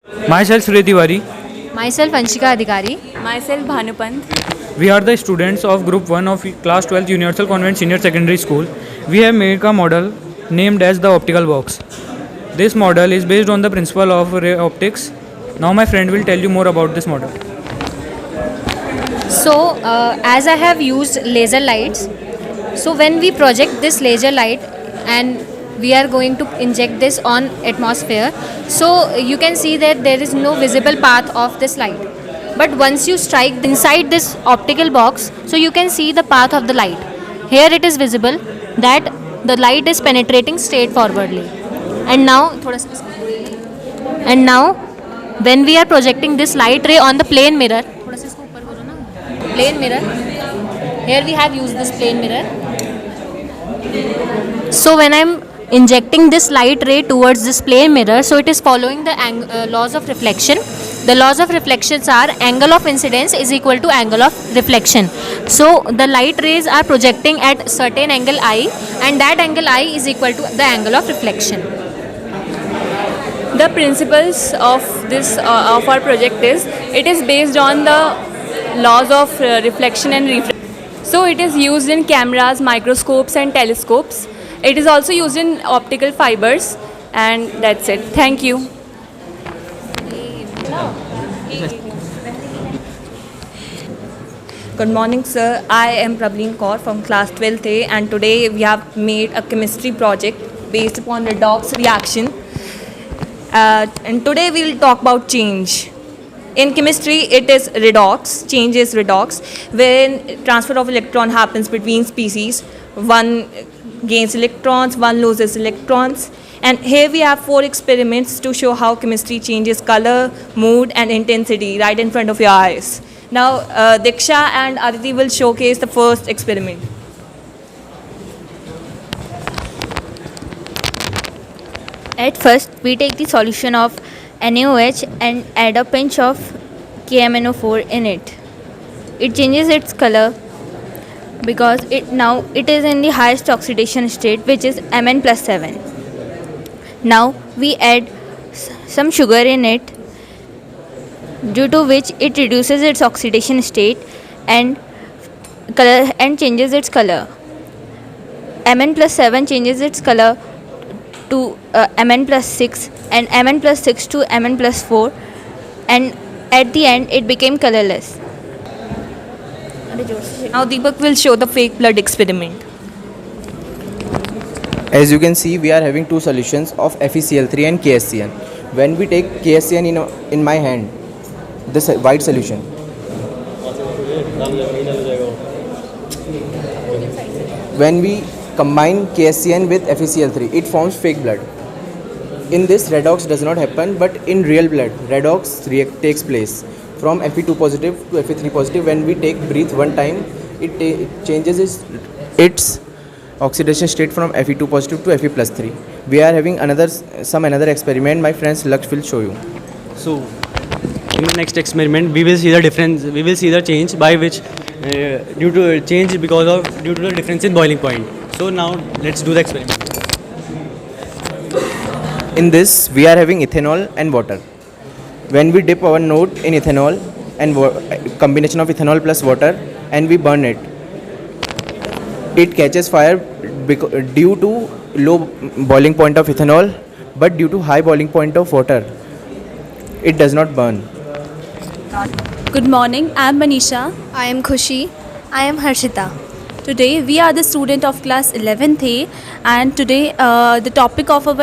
Myself Surya Tiwari. Myself Anshika Adhikari. Myself Bhanupant. We are the students of Group 1 of Class 12 Universal Convent Senior Secondary School. We have made a model named as the optical box. This model is based on the principle of ray optics. Now my friend will tell you more about this model. So, as I have used laser lights, so when we project this laser light and we are going to inject this on atmosphere, so you can see that there is no visible path of this light. But once you strike inside this optical box, so you can see the path of the light. Here it is visible that the light is penetrating straightforwardly. And now, when we are projecting this light ray on the plane mirror, plane mirror, here we have used this plane mirror. So when I'm injecting this light ray towards this plane mirror, so it is following the laws of reflection. The laws of reflections are angle of incidence is equal to angle of reflection. So the light rays are projecting at certain angle I, and that angle I is equal to the angle of reflection. The principles of this of our project is it is based on the laws of reflection and refraction. So it is used in cameras, microscopes and telescopes. It is also used in optical fibers, and that's it. Thank you. Good morning, sir. I am Prableen Kaur from class 12th A, and today we have made a chemistry project based upon redox reaction. And today we will talk about change. In chemistry, it is redox. Change is redox. When transfer of electron happens between species, one gains electrons, one loses electrons. And here we have 4 experiments to show how chemistry changes color, mood, and intensity right in front of your eyes. Now, Diksha and Aditi will showcase the first experiment. At first, we take the solution of NaOH and add a pinch of KMnO4 in it. It changes its color because it is in the highest oxidation state, which is Mn plus 7. Now we add some sugar in it, due to which it reduces its oxidation state and changes its color. Mn plus 7 changes its color to Mn plus 6 and Mn plus 6 to Mn plus 4, and at the end it became colorless. Now Deepak will show the fake blood experiment. As you can see, we are having 2 solutions of FeCl3 and KSCN. When we take KSCN in my hand, this white solution, when we combine KSCN with FeCl3, it forms fake blood. In this, redox does not happen, but in real blood, redox takes place from Fe2 positive to Fe3 positive. When we breathe one time, it changes its oxidation state from Fe2 positive to Fe plus 3. We are having another experiment. My friends Laksh will show you. So, in the next experiment, we will see the difference. We will see the change by which due to the difference in boiling point. So now let's do the experiment. In this, we are having ethanol and water. When we dip our node in ethanol and combination of ethanol plus water, and we burn it, it catches fire due to low boiling point of ethanol, but due to high boiling point of water, it does not burn. Good morning, I am Manisha. I am Khushi. I am Harshita. Today we are the student of class 11th A, and today the topic of our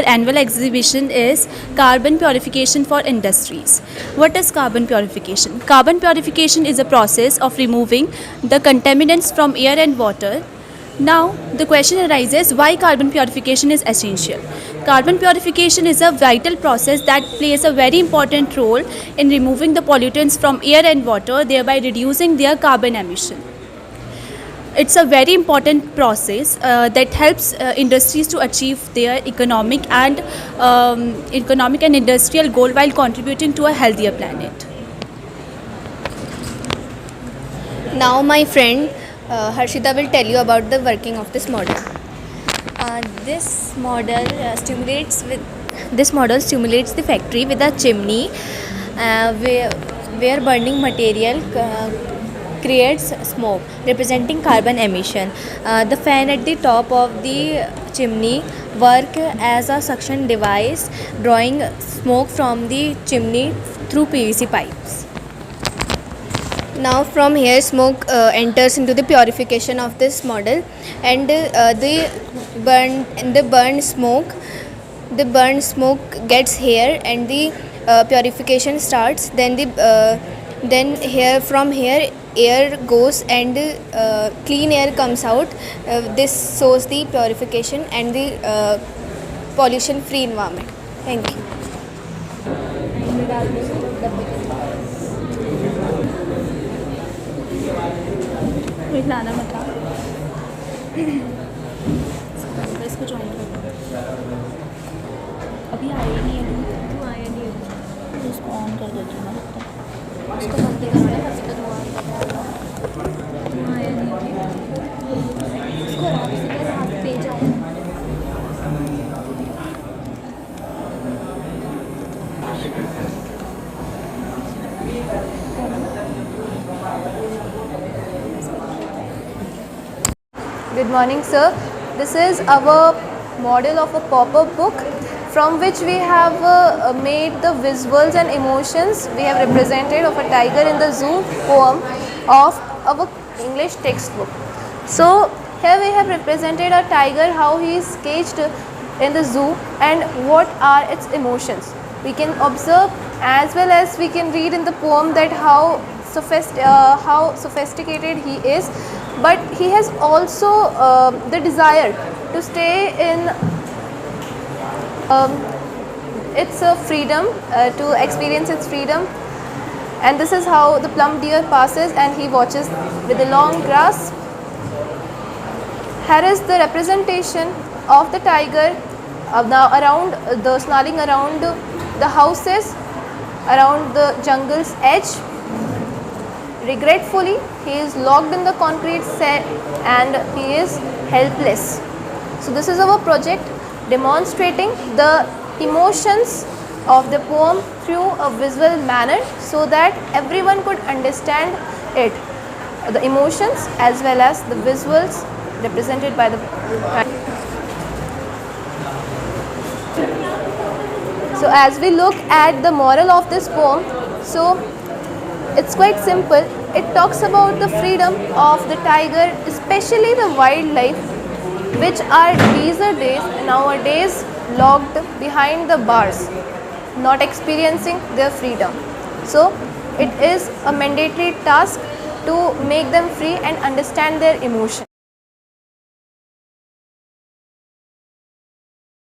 annual exhibition is carbon purification for industries. What is carbon purification? Carbon purification is a process of removing the contaminants from air and water. Now the question arises, why carbon purification is essential? Carbon purification is a vital process that plays a very important role in removing the pollutants from air and water, thereby reducing their carbon emission. It's a very important process that helps industries to achieve their economic and industrial goal while contributing to a healthier planet. Now my friend Harshita will tell you about the working of this model. This model stimulates with This model simulates the factory with a chimney where burning material creates smoke, representing carbon emission. The fan at the top of the chimney work as a suction device, drawing smoke from the chimney through PVC pipes. Now from here smoke enters into the purification of this model, and the burned smoke gets here, and the purification starts. Then here from here air goes, and clean air comes out. This shows the purification and the pollution free environment. Thank you. लाना मत इसको join कर अभी आया ही नहीं है क्यों आया नहीं है इसको ऑन कर देती हूँ ना उसको बंद करना है आया नहीं इसको आराम से कर हाथ पेज आया Good morning, sir. This is our model of a pop-up book from which we have made the visuals and emotions we have represented of a tiger in the zoo poem of our English textbook. So here we have represented a tiger, how he is caged in the zoo and what are its emotions. We can observe as well as we can read in the poem that how sophisticated he is, but he has also the desire to stay in its freedom, to experience its freedom. And this is how the plum deer passes and he watches with the long grass. Here is the representation of the tiger now around the snarling around the houses, around the jungle's edge. Regretfully, he is locked in the concrete cell and he is helpless. So this is our project demonstrating the emotions of the poem through a visual manner so that everyone could understand it, the emotions as well as the visuals represented by the So as we look at the moral of this poem, so it's quite simple. It talks about the freedom of the tiger, especially the wildlife, which are these days nowadays locked behind the bars, not experiencing their freedom. So it is a mandatory task to make them free and understand their emotion.